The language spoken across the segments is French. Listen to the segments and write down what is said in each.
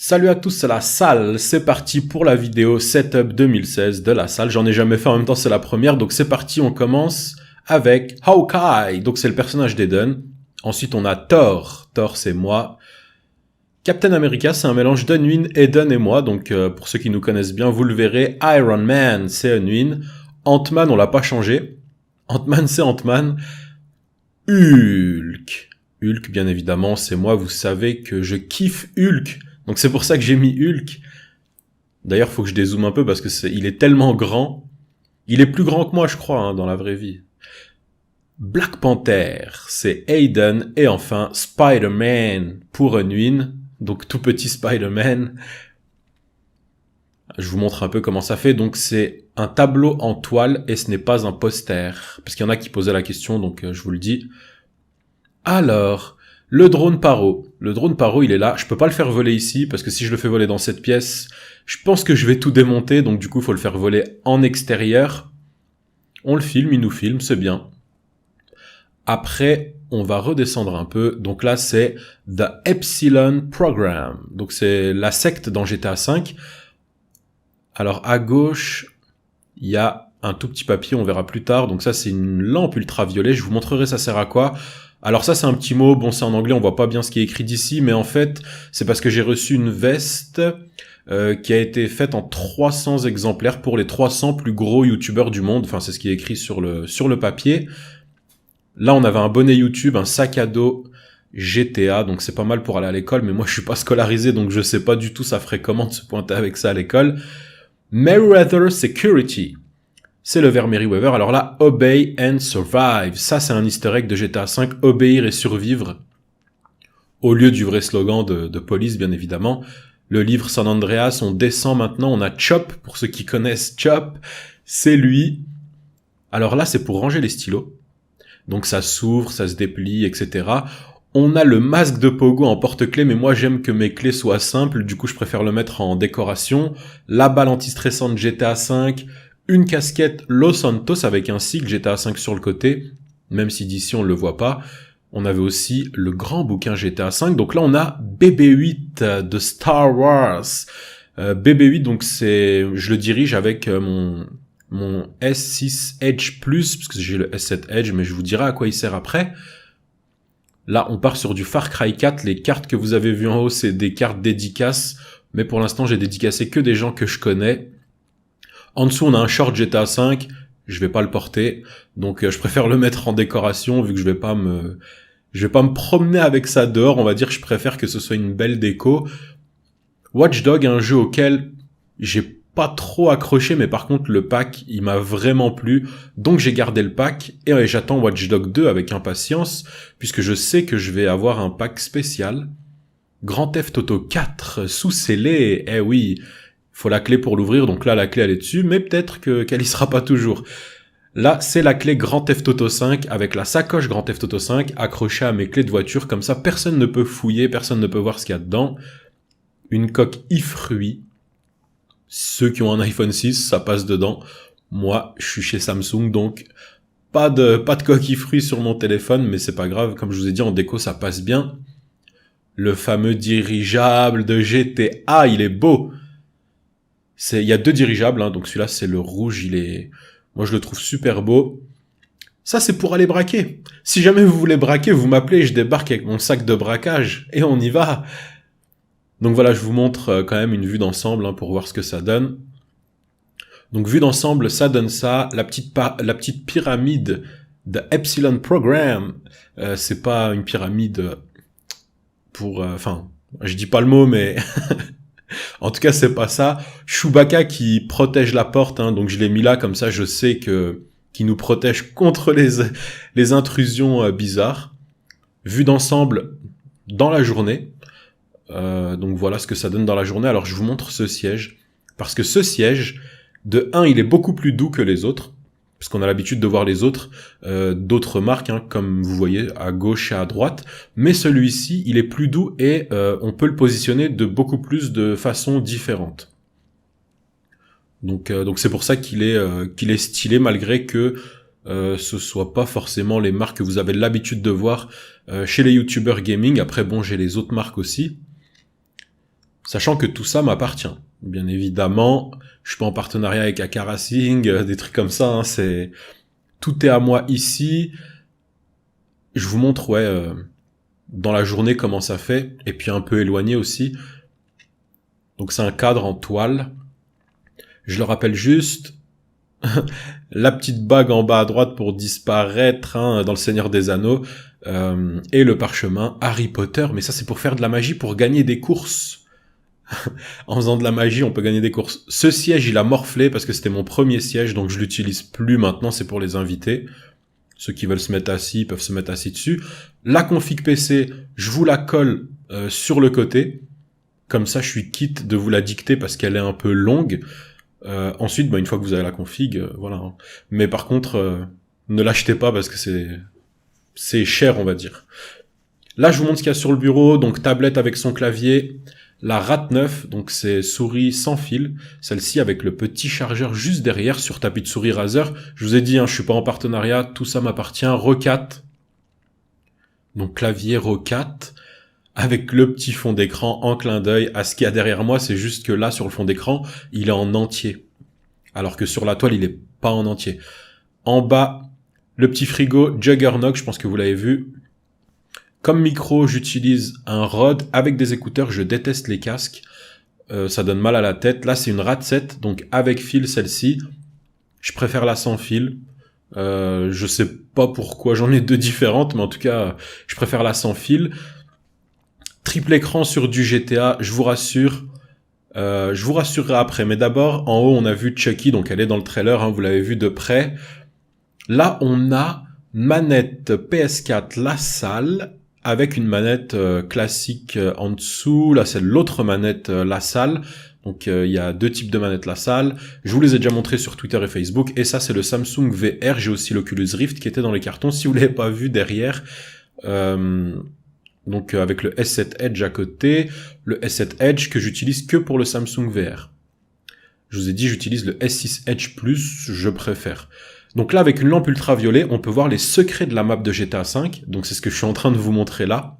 Salut à tous, c'est la salle, c'est parti pour la vidéo Setup 2016 de la salle. J'en ai jamais fait, en même temps c'est la première, donc c'est parti, on commence avec Hawkeye, donc c'est le personnage d'Eden. Ensuite on a Thor, Thor c'est moi. Captain America c'est un mélange d'Unwin, Eden et moi, donc pour ceux qui nous connaissent bien, vous le verrez. Iron Man c'est Unwin. Ant-Man on l'a pas changé. Ant-Man c'est Ant-Man. Hulk. Hulk bien évidemment c'est moi, vous savez que je kiffe Hulk. Donc c'est pour ça que j'ai mis Hulk. D'ailleurs, faut que je dézoome un peu parce que il est tellement grand. Il est plus grand que moi, je crois, dans la vraie vie. Black Panther, c'est Aiden. Et enfin, Spider-Man pour Unwin. Donc tout petit Spider-Man. Je vous montre un peu comment ça fait. Donc c'est un tableau en toile et ce n'est pas un poster. Parce qu'il y en a qui posaient la question, donc je vous le dis. Alors... le drone paro. Le drone paro, il est là. Je peux pas le faire voler ici, parce que si je le fais voler dans cette pièce, je pense que je vais tout démonter, donc du coup, il faut le faire voler en extérieur. On le filme, il nous filme, c'est bien. Après, on va redescendre un peu. Donc là, c'est The Epsilon Program. Donc c'est la secte dans GTA V. Alors à gauche, il y a un tout petit papier, on verra plus tard. Donc ça, c'est une lampe ultraviolet. Je vous montrerai ça sert à quoi. Alors ça, c'est un petit mot, bon, c'est en anglais, on voit pas bien ce qui est écrit d'ici, mais en fait, c'est parce que j'ai reçu une veste qui a été faite en 300 exemplaires pour les 300 plus gros youtubeurs du monde. Enfin, c'est ce qui est écrit sur le papier. Là, on avait un bonnet YouTube, un sac à dos GTA, donc c'est pas mal pour aller à l'école, mais moi, je suis pas scolarisé, donc je sais pas du tout ça ferait comment de se pointer avec ça à l'école. Meriwether Security. C'est le verre Meriwether. Alors là, Obey and Survive. Ça, c'est un easter egg de GTA V. Obéir et survivre. Au lieu du vrai slogan de police, bien évidemment. Le livre San Andreas, on descend maintenant. On a Chop, pour ceux qui connaissent Chop. C'est lui. Alors là, c'est pour ranger les stylos. Donc ça s'ouvre, ça se déplie, etc. On a le masque de Pogo en porte-clés, mais moi j'aime que mes clés soient simples. Du coup, je préfère le mettre en décoration. La balle anti-stressante GTA V. Une casquette Los Santos avec un sigle GTA V sur le côté, même si d'ici on le voit pas. On avait aussi le grand bouquin GTA V. Donc là on a BB-8 de Star Wars. BB-8 donc je le dirige avec mon S6 Edge Plus, parce que j'ai le S7 Edge, mais je vous dirai à quoi il sert après. Là on part sur du Far Cry 4. Les cartes que vous avez vues en haut c'est des cartes dédicaces, mais pour l'instant j'ai dédicacé que des gens que je connais. En dessous, on a un short GTA V. Je vais pas le porter. Donc, je préfère le mettre en décoration vu que je vais pas me promener avec ça dehors. On va dire que je préfère que ce soit une belle déco. Watch Dogs, un jeu auquel j'ai pas trop accroché, mais par contre, le pack, il m'a vraiment plu. Donc, j'ai gardé le pack et j'attends Watch Dogs 2 avec impatience puisque je sais que je vais avoir un pack spécial. Grand Theft Auto 4 sous scellé. Eh oui. Faut la clé pour l'ouvrir, donc là la clé elle est dessus, mais peut-être qu'elle y sera pas toujours. Là c'est la clé Grand Theft Auto 5 avec la sacoche Grand Theft Auto 5 accrochée à mes clés de voiture, comme ça personne ne peut fouiller, personne ne peut voir ce qu'il y a dedans. Une coque i-fruit. Ceux qui ont un iPhone 6, ça passe dedans. Moi, je suis chez Samsung, donc pas de coque i-fruit sur mon téléphone, mais c'est pas grave, comme je vous ai dit en déco ça passe bien. Le fameux dirigeable de GTA, il est beau. Il y a deux dirigeables, donc celui-là c'est le rouge, moi je le trouve super beau. Ça c'est pour aller braquer. Si jamais vous voulez braquer, vous m'appelez, je débarque avec mon sac de braquage et on y va. Donc voilà, je vous montre quand même une vue d'ensemble pour voir ce que ça donne. Donc vue d'ensemble, ça donne ça. La petite pyramide de Epsilon Program. C'est pas une pyramide je dis pas le mot, mais en tout cas, c'est pas ça. Chewbacca qui protège la porte, donc je l'ai mis là, comme ça je sais qu'il nous protège contre les intrusions bizarres. Vue d'ensemble dans la journée. Donc voilà ce que ça donne dans la journée. Alors je vous montre ce siège. Parce que ce siège, de 1, il est beaucoup plus doux que les autres. Parce qu'on a l'habitude de voir les autres, d'autres marques, comme vous voyez, à gauche et à droite. Mais celui-ci, il est plus doux et on peut le positionner de beaucoup plus de façons différentes. Donc c'est pour ça qu'il est stylé, malgré que ce soit pas forcément les marques que vous avez l'habitude de voir chez les youtubeurs gaming. Après, bon, j'ai les autres marques aussi. Sachant que tout ça m'appartient. Bien évidemment, je suis pas en partenariat avec Aka Racing, des trucs comme ça, hein, tout est à moi ici. Je vous montre, dans la journée comment ça fait, et puis un peu éloigné aussi. Donc c'est un cadre en toile. Je le rappelle juste, la petite bague en bas à droite pour disparaître, hein, dans le Seigneur des Anneaux, et le parchemin Harry Potter, mais ça c'est pour faire de la magie, pour gagner des courses. En faisant de la magie, on peut gagner des courses. Ce siège, il a morflé parce que c'était mon premier siège, donc je l'utilise plus maintenant, c'est pour les invités. Ceux qui veulent se mettre assis peuvent se mettre assis dessus. La config PC, je vous la colle sur le côté. Comme ça, je suis quitte de vous la dicter parce qu'elle est un peu longue. Ensuite, une fois que vous avez la config, voilà. Mais par contre, ne l'achetez pas parce que c'est cher, on va dire. Là, je vous montre ce qu'il y a sur le bureau. Donc, tablette avec son clavier. La Rat9, donc c'est souris sans fil. Celle-ci avec le petit chargeur juste derrière sur tapis de souris Razer. Je vous ai dit, je suis pas en partenariat, tout ça m'appartient. Rocat. Donc clavier Rocat. Avec le petit fond d'écran en clin d'œil à ce qu'il y a derrière moi. C'est juste que là, sur le fond d'écran, il est en entier. Alors que sur la toile, il est pas en entier. En bas, le petit frigo Juggernog, je pense que vous l'avez vu. Comme micro, j'utilise un Rode avec des écouteurs. Je déteste les casques. Ça donne mal à la tête. Là, c'est une Rat7, donc avec fil, celle-ci. Je préfère la sans fil. Je sais pas pourquoi, j'en ai deux différentes, mais en tout cas, je préfère la sans fil. Triple écran sur du GTA, je vous rassure. Je vous rassurerai après, mais d'abord, en haut, on a vu Chucky, donc elle est dans le trailer, hein, vous l'avez vu de près. Là, on a manette PS4 La Salle, avec une manette classique en dessous. Là, c'est l'autre manette La Salle. Donc, il y a deux types de manettes La Salle. Je vous les ai déjà montrés sur Twitter et Facebook. Et ça, c'est le Samsung VR. J'ai aussi l'Oculus Rift qui était dans les cartons. Si vous l'avez pas vu derrière, donc avec le S7 Edge à côté. Le S7 Edge que j'utilise que pour le Samsung VR. Je vous ai dit, j'utilise le S6 Edge Plus, je préfère. Donc là, avec une lampe ultraviolet, on peut voir les secrets de la map de GTA V. Donc c'est ce que je suis en train de vous montrer là.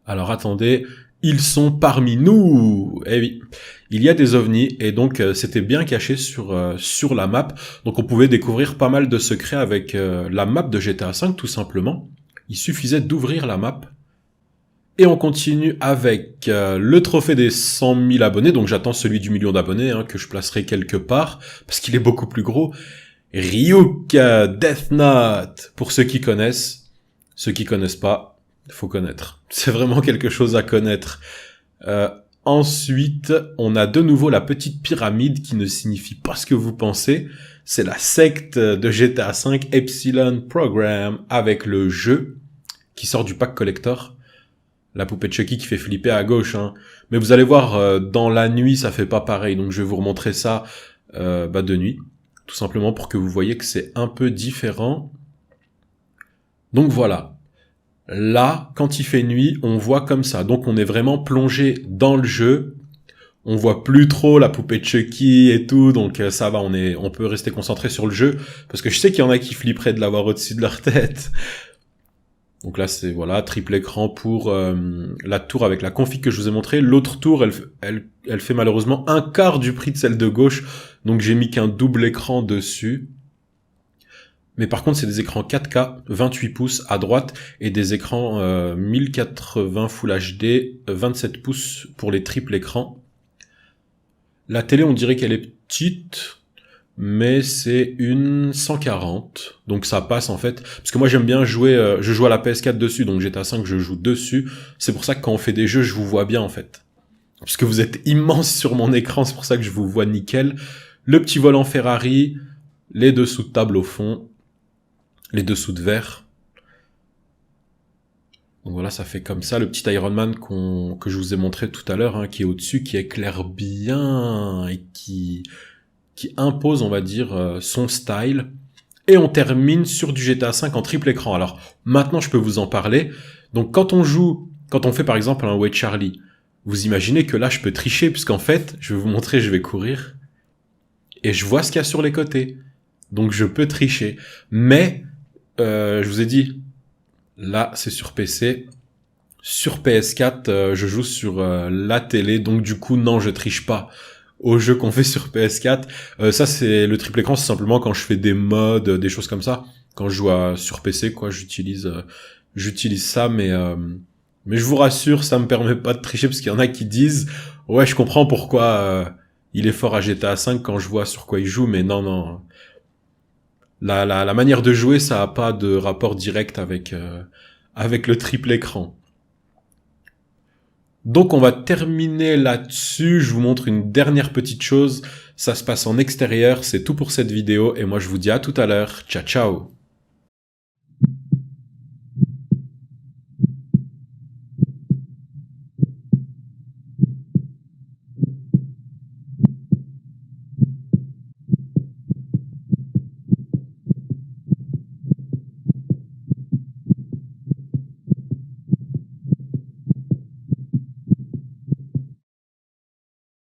Alors attendez, ils sont parmi nous. Eh oui, il y a des ovnis et donc c'était bien caché sur la map. Donc on pouvait découvrir pas mal de secrets avec la map de GTA V tout simplement. Il suffisait d'ouvrir la map. Et on continue avec le trophée des 100 000 abonnés. Donc j'attends celui du million d'abonnés que je placerai quelque part parce qu'il est beaucoup plus gros. Ryuk Death Note, pour ceux qui connaissent. Ceux qui connaissent pas, faut connaître. C'est vraiment quelque chose à connaître. Ensuite, on a de nouveau la petite pyramide qui ne signifie pas ce que vous pensez. C'est la secte de GTA V Epsilon Program avec le jeu qui sort du pack collector. La poupée de Chucky qui fait flipper à gauche. Mais vous allez voir, dans la nuit, ça fait pas pareil. Donc je vais vous remontrer ça de nuit. Tout simplement pour que vous voyez que c'est un peu différent. Donc voilà. Là, quand il fait nuit, on voit comme ça. Donc on est vraiment plongé dans le jeu. On voit plus trop la poupée de Chucky et tout. Donc ça va, on peut rester concentré sur le jeu. Parce que je sais qu'il y en a qui flipperaient de l'avoir au-dessus de leur tête. Donc là, c'est voilà, triple écran pour la tour avec la config que je vous ai montré. L'autre tour, elle fait malheureusement un quart du prix de celle de gauche. Donc j'ai mis qu'un double écran dessus. Mais par contre, c'est des écrans 4K, 28 pouces à droite, et des écrans 1080 Full HD, 27 pouces pour les triples écrans. La télé, on dirait qu'elle est petite, mais c'est une 140, donc ça passe en fait. Parce que moi j'aime bien jouer, je joue à la PS4 dessus, donc GTA 5 je joue dessus. C'est pour ça que quand on fait des jeux, je vous vois bien en fait. Parce que vous êtes immense sur mon écran, c'est pour ça que je vous vois nickel. Le petit volant Ferrari, les dessous de table au fond, les dessous de verre. Donc voilà, ça fait comme ça, le petit Iron Man que je vous ai montré tout à l'heure, qui est au-dessus, qui éclaire bien et qui impose, on va dire, son style. Et on termine sur du GTA V en triple écran. Alors, maintenant, je peux vous en parler. Donc, quand on fait par exemple un Way Charlie, vous imaginez que là, je peux tricher, puisqu'en fait, je vais vous montrer, je vais courir, et je vois ce qu'il y a sur les côtés. Donc, je peux tricher. Mais, je vous ai dit, là, c'est sur PC. Sur PS4, je joue sur la télé, donc du coup, non, je triche pas aux jeux qu'on fait sur PS4. Ça, c'est le triple écran, c'est simplement quand je fais des mods, des choses comme ça. Quand je joue sur PC, quoi, j'utilise ça, mais je vous rassure, ça me permet pas de tricher parce qu'il y en a qui disent, ouais, je comprends pourquoi il est fort à GTA 5 quand je vois sur quoi il joue, mais non, non. La manière de jouer, ça a pas de rapport direct avec le triple écran. Donc on va terminer là-dessus. Je vous montre une dernière petite chose. Ça se passe en extérieur. C'est tout pour cette vidéo et moi je vous dis à tout à l'heure. Ciao ciao.